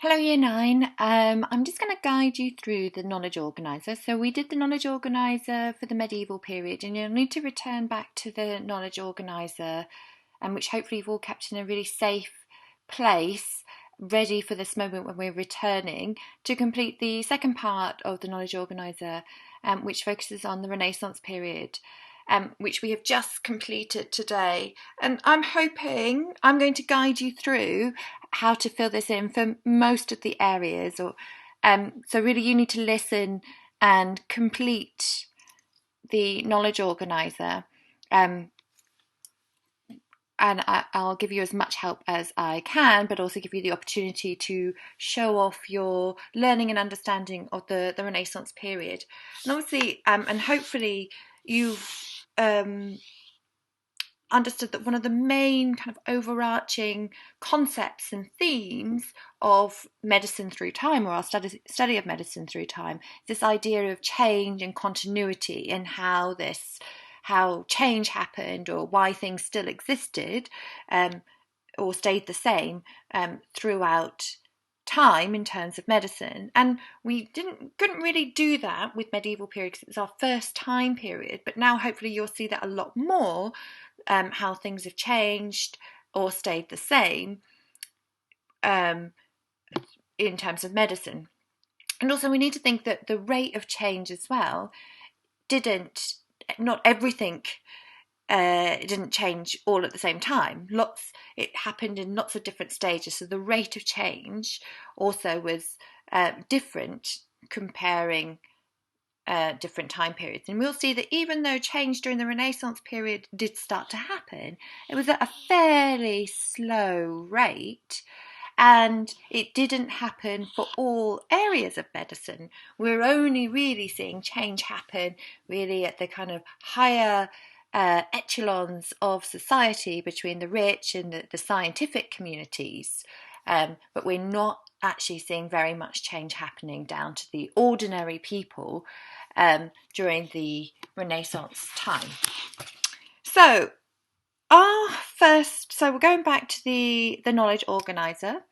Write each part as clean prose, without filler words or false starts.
Hello Year 9. I'm just going to guide you through the knowledge organiser. So we did the knowledge organiser for the medieval period, and you'll need to return back to the knowledge organiser, which hopefully you've all kept in a really safe place, ready for this moment when we're returning to complete the second part of the knowledge organiser, which focuses on the Renaissance period. Which we have just completed today. And I'm hoping I'm going to guide you through how to fill this in for most of the areas. So really you need to listen and complete the knowledge organiser. And I'll give you as much help as I can, but also give you the opportunity to show off your learning and understanding of the Renaissance period. And obviously, and hopefully you've understood that one of the main kind of overarching concepts and themes of medicine through time, or our study of medicine through time, this idea of change and continuity, and how change happened, or why things still existed or stayed the same throughout time in terms of medicine. And we couldn't really do that with medieval period because it was our first time period, but now hopefully you'll see that a lot more, how things have changed or stayed the same in terms of medicine. And also we need to think that the rate of change as well not everything didn't change all at the same time. It happened in lots of different stages, so the rate of change also was different comparing different time periods. And we'll see that even though change during the Renaissance period did start to happen, it was at a fairly slow rate, and it didn't happen for all areas of medicine. We're only really seeing change happen really at the kind of higher echelons of society, between the rich and the scientific communities, but we're not actually seeing very much change happening down to the ordinary people during the Renaissance time. So we're going back to the knowledge organiser,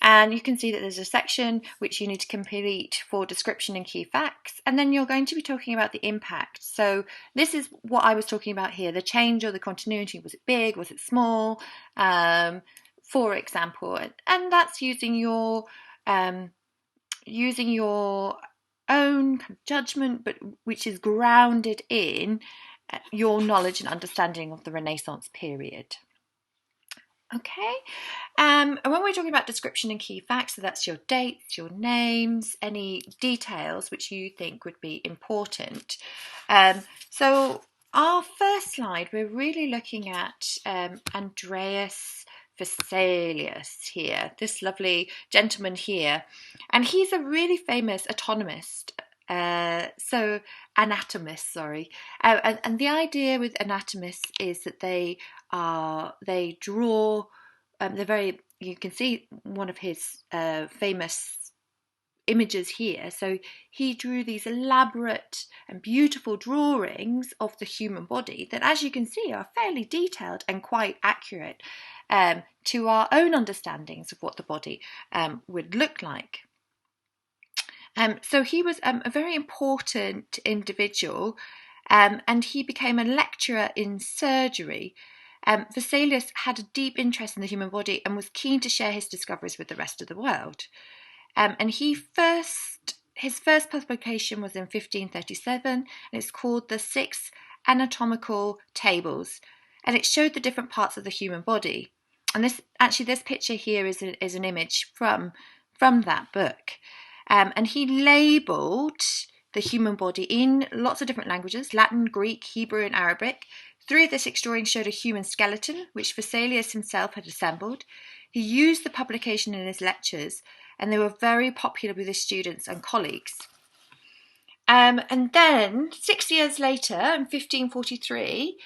and you can see that there's a section which you need to complete for description and key facts, and then you're going to be talking about the impact. So this is what I was talking about here, the change or the continuity. Was it big? Was it small? For example, and that's using your own kind of judgment, but which is grounded in your knowledge and understanding of the Renaissance period. Okay, and when we're talking about description and key facts, so that's your dates, your names, any details which you think would be important. So our first slide, we're really looking at Andreas Vesalius here, this lovely gentleman here, and he's a really famous anatomist, sorry. And the idea with anatomists is that they draw, you can see one of his famous images here. So he drew these elaborate and beautiful drawings of the human body that, as you can see, are fairly detailed and quite accurate to our own understandings of what the body would look like. So he was a very important individual, and he became a lecturer in surgery. Vesalius had a deep interest in the human body and was keen to share his discoveries with the rest of the world. And his first publication was in 1537, and it's called The Six Anatomical Tables, and it showed the different parts of the human body. And this picture here is an image from that book. And he labelled the human body in lots of different languages: Latin, Greek, Hebrew, and Arabic. 3 of the 6 drawings showed a human skeleton, which Vesalius himself had assembled. He used the publication in his lectures, and they were very popular with his students and colleagues. And then 6 years later, in 1543,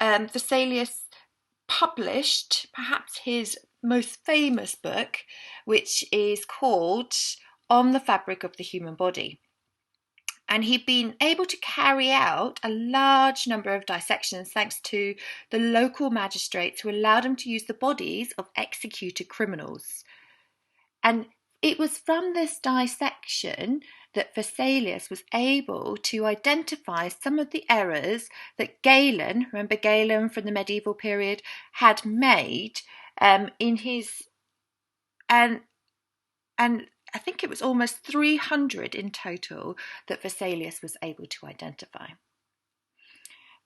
Vesalius published perhaps his most famous book, which is called On the Fabric of the Human Body. And he'd been able to carry out a large number of dissections thanks to the local magistrates who allowed him to use the bodies of executed criminals. And it was from this dissection that Vesalius was able to identify some of the errors that Galen, remember Galen from the medieval period, had made in his, and I think it was almost 300 in total that Vesalius was able to identify.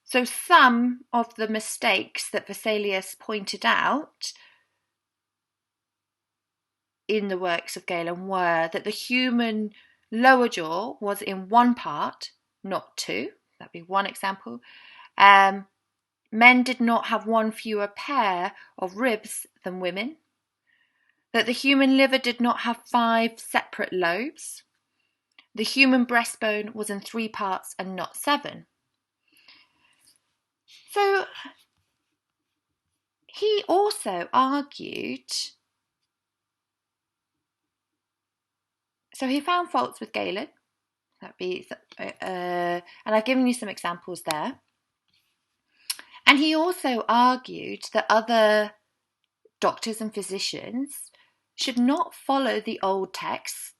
So some of the mistakes that Vesalius pointed out in the works of Galen were that the human lower jaw was in one part, not two. That'd be one example. Men did not have one fewer pair of ribs than women. That the human liver did not have 5 separate lobes. The human breastbone was in 3 parts and not 7. So he also argued, so he found faults with Galen. That'd be, and I've given you some examples there. And he also argued that other doctors and physicians should not follow the old texts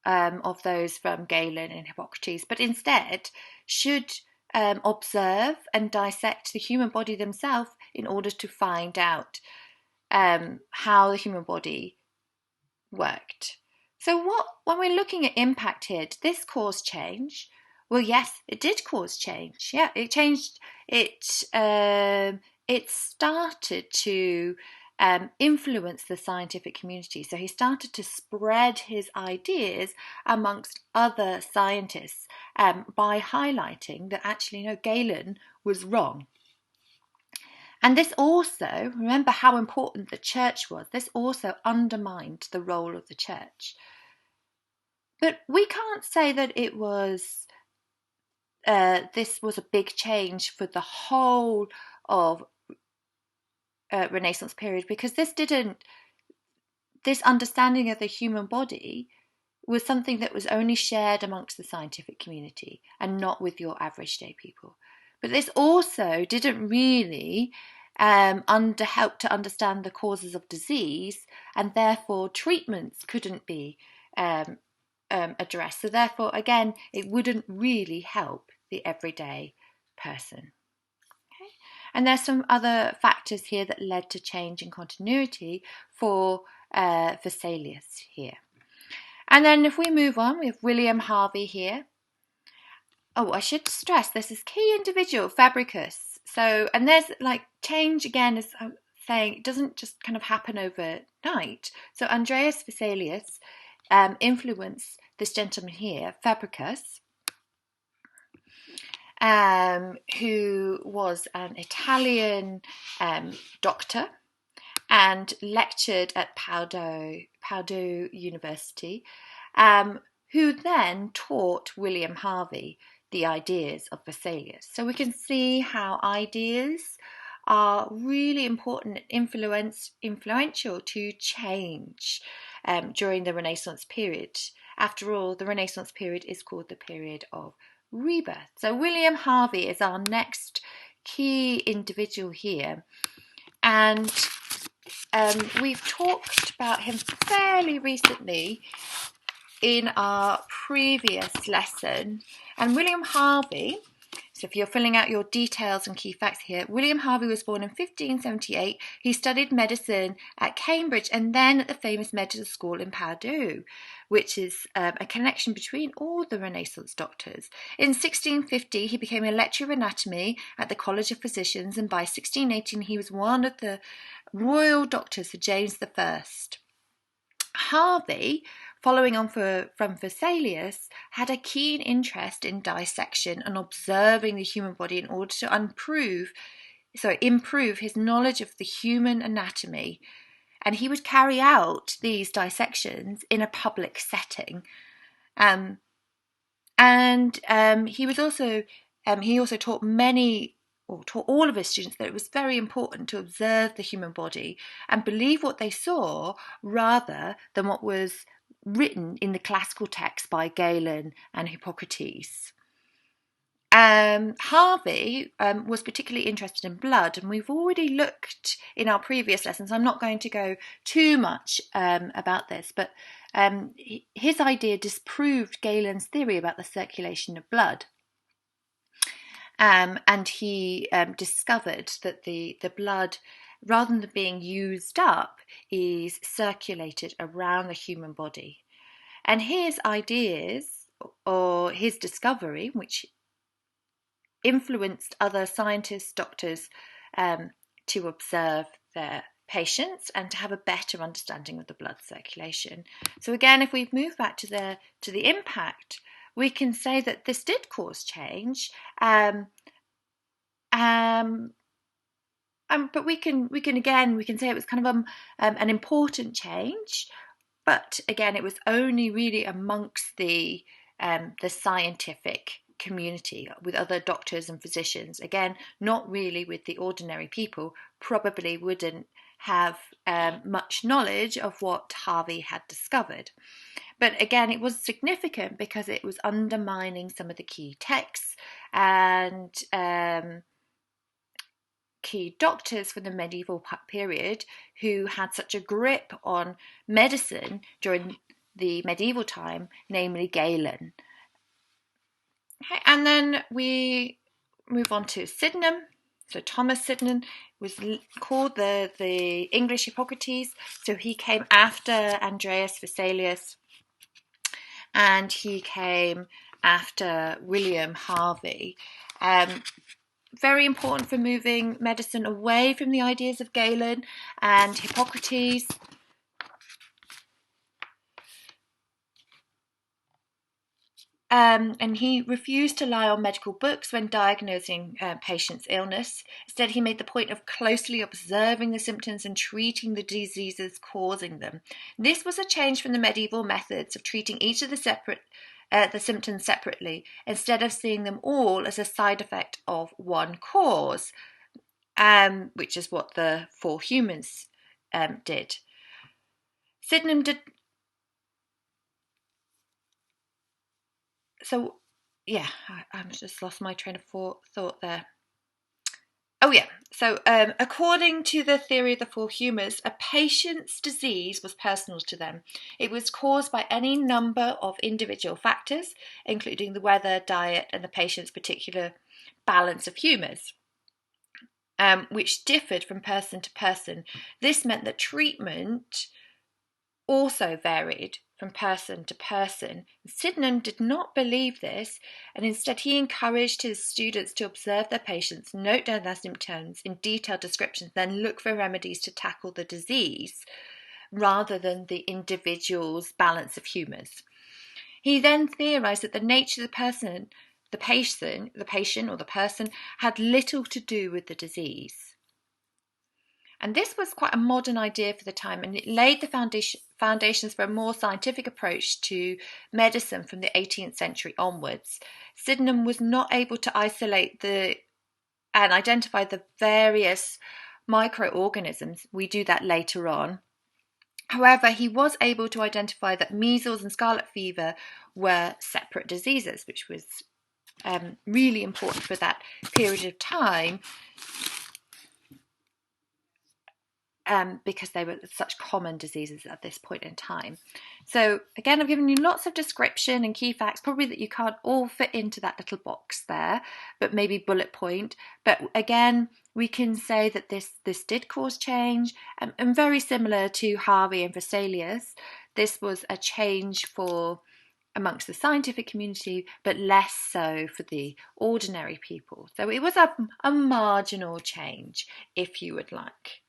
of those from Galen and Hippocrates, but instead should observe and dissect the human body themselves in order to find out how the human body worked. So when we're looking at impact here, did this cause change? Well, yes, it did cause change. Yeah, it changed. It started to influence the scientific community. So he started to spread his ideas amongst other scientists by highlighting that actually, Galen was wrong. And this also, remember how important the church was, this also undermined the role of the church. But we can't say that it was, this was a big change for the whole of Renaissance period, because this understanding of the human body was something that was only shared amongst the scientific community and not with your average day people. But this also didn't really help to understand the causes of disease, and therefore treatments couldn't be addressed. So therefore, again, it wouldn't really help the everyday person. Okay? And there's some other factors here that led to change in continuity for Vesalius here. And then if we move on, we have William Harvey here. Oh, I should stress this is key individual, Fabricus. So, and there's change again, as I'm saying, it doesn't just kind of happen overnight. So Andreas Vesalius influenced this gentleman here, Fabricus, who was an Italian doctor and lectured at Padua University, who then taught William Harvey the ideas of Vesalius. So we can see how ideas are really important and influential to change during the Renaissance period. After all, the Renaissance period is called the period of rebirth. So William Harvey is our next key individual here, and we've talked about him fairly recently in our previous lesson. And William Harvey, so if you're filling out your details and key facts here, William Harvey was born in 1578. He studied medicine at Cambridge and then at the famous medical school in Padua, which is a connection between all the Renaissance doctors. In 1650, he became a lecturer of anatomy at the College of Physicians, and by 1618, he was one of the royal doctors for James I. Harvey, following on from Vesalius, had a keen interest in dissection and observing the human body in order to improve his knowledge of the human anatomy. And he would carry out these dissections in a public setting. He also taught taught all of his students that it was very important to observe the human body and believe what they saw rather than what was written in the classical text by Galen and Hippocrates. Harvey was particularly interested in blood, and we've already looked in our previous lessons. I'm not going to go too much about this, but his idea disproved Galen's theory about the circulation of blood. And he discovered that the blood, rather than being used up, is circulated around the human body. And his ideas, or his discovery, which influenced other scientists, doctors, to observe their patients and to have a better understanding of the blood circulation. So again, if we move back to the impact, we can say that this did cause change. But we can say it was kind of an important change. But again, it was only really amongst the scientific community, with other doctors and physicians. Again, not really with the ordinary people. Probably wouldn't have much knowledge of what Harvey had discovered. But again, it was significant because it was undermining some of the key texts and key doctors from the medieval period who had such a grip on medicine during the medieval time, namely Galen. Okay, and then we move on to Sydenham. So Thomas Sydenham was called the English Hippocrates. So he came after Andreas Vesalius, and he came after William Harvey. Very important for moving medicine away from the ideas of Galen and Hippocrates. And he refused to rely on medical books when diagnosing patients' illness. Instead, he made the point of closely observing the symptoms and treating the diseases causing them. This was a change from the medieval methods of treating each of the symptoms separately, instead of seeing them all as a side effect of one cause, which is what the Four Humans did. Sydenham did. So, yeah, I've just lost my train of thought there. Oh, yeah. So, according to the theory of the Four Humors, a patient's disease was personal to them. It was caused by any number of individual factors, including the weather, diet, and the patient's particular balance of humours, which differed from person to person. This meant that treatment also varied from person to person. Sydenham did not believe this, and instead he encouraged his students to observe their patients, note down their symptoms in detailed descriptions, then look for remedies to tackle the disease rather than the individual's balance of humours. He then theorised that the nature of the patient or the person had little to do with the disease. And this was quite a modern idea for the time, and it laid the foundations for a more scientific approach to medicine from the 18th century onwards. Sydenham was not able to isolate and identify the various microorganisms. We do that later on. However, he was able to identify that measles and scarlet fever were separate diseases, which was really important for that period of time. Because they were such common diseases at this point in time. So again, I've given you lots of description and key facts, probably that you can't all fit into that little box there, but maybe bullet point. But again, we can say that this did cause change, and very similar to Harvey and Vesalius, this was a change amongst the scientific community, but less so for the ordinary people. So it was a marginal change, if you would like.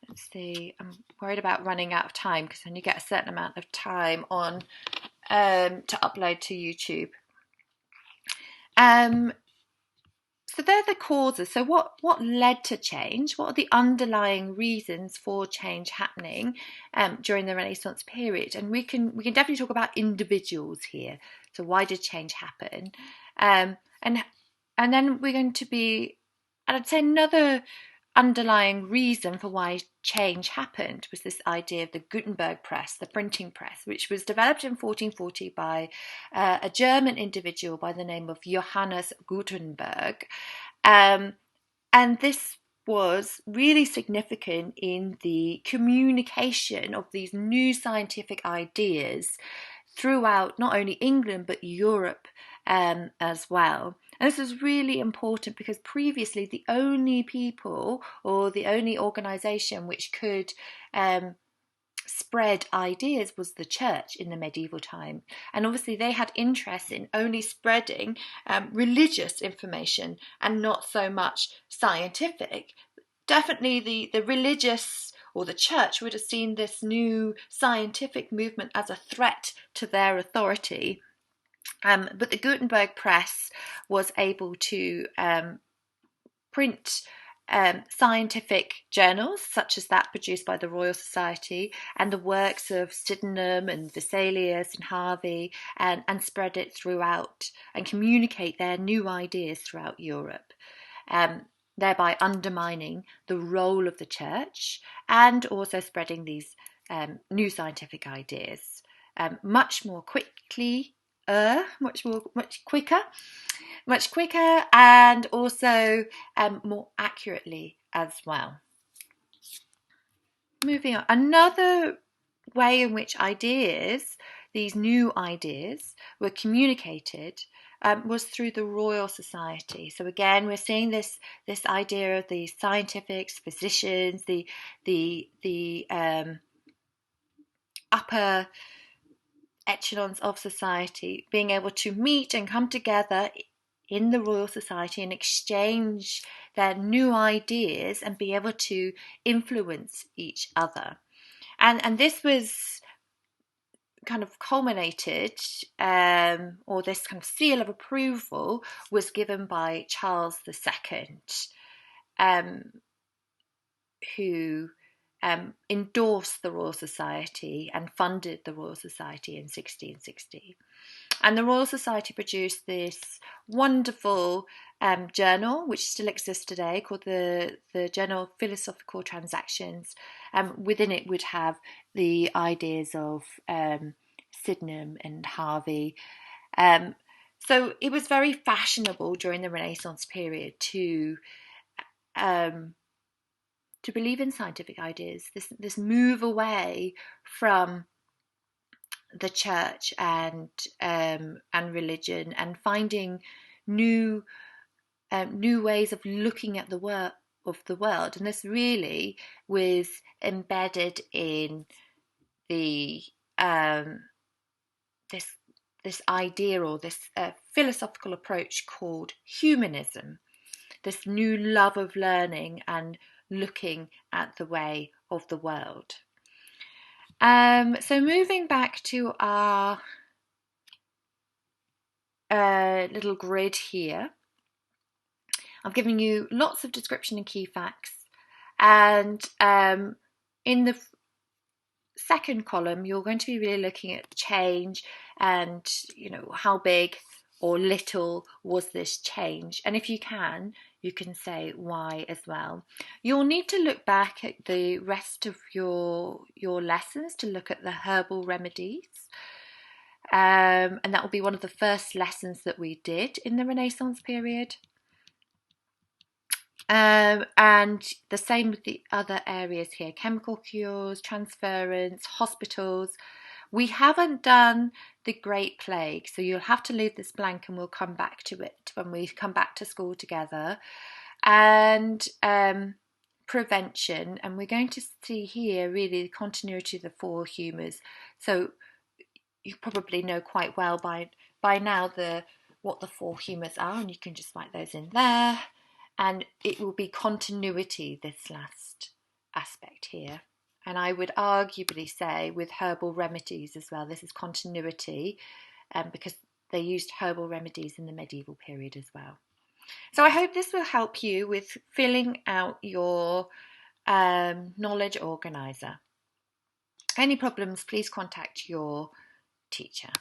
Let's see, I'm worried about running out of time because then you get a certain amount of time on to upload to YouTube. So they're the causes. So what led to change? What are the underlying reasons for change happening during the Renaissance period? And we can definitely talk about individuals here. So why did change happen? And then we're going to be, I'd say another underlying reason for why change happened was this idea of the Gutenberg press, the printing press, which was developed in 1440 by a German individual by the name of Johannes Gutenberg. And this was really significant in the communication of these new scientific ideas throughout not only England but Europe as well. And this was really important because previously the only people or the only organisation which could spread ideas was the church in the medieval time. And obviously they had interest in only spreading religious information and not so much scientific. Definitely the religious or the church would have seen this new scientific movement as a threat to their authority. But the Gutenberg press was able to print scientific journals such as that produced by the Royal Society and the works of Sydenham and Vesalius and Harvey, and spread it throughout and communicate their new ideas throughout Europe, thereby undermining the role of the church and also spreading these new scientific ideas much more quickly, much quicker, and also more accurately as well. Moving on, another way in which ideas, these new ideas, were communicated was through the Royal Society. So again, we're seeing this idea of the scientifics, physicians, the upper echelons of society being able to meet and come together in the Royal Society and exchange their new ideas and be able to influence each other. And this was kind of culminated, or this kind of seal of approval was given by Charles II, who endorsed the Royal Society and funded the Royal Society in 1660. And the Royal Society produced this wonderful journal, which still exists today, called the Journal of Philosophical Transactions. Within it would have the ideas of Sydenham and Harvey. So it was very fashionable during the Renaissance period to believe in scientific ideas, this move away from the church and religion, and finding new ways of looking at the world. And this really was embedded in the this idea or this philosophical approach called humanism. This new love of learning and looking at the way of the world. So moving back to our little grid here, I've given you lots of description and key facts, and in the second column you're going to be really looking at change and how big or little was this change, and if you can say why as well. You'll need to look back at the rest of your lessons to look at the herbal remedies, and that will be one of the first lessons that we did in the Renaissance period. And the same with the other areas here: chemical cures, transference, hospitals. We haven't done the Great Plague, so you'll have to leave this blank and we'll come back to it when we come back to school together. And prevention, and we're going to see here really the continuity of the four humours. So you probably know quite well by now what the four humours are, and you can just write those in there. And it will be continuity, this last aspect here. And I would arguably say with herbal remedies as well, this is continuity, because they used herbal remedies in the medieval period as well. So I hope this will help you with filling out your knowledge organiser. Any problems, please contact your teacher.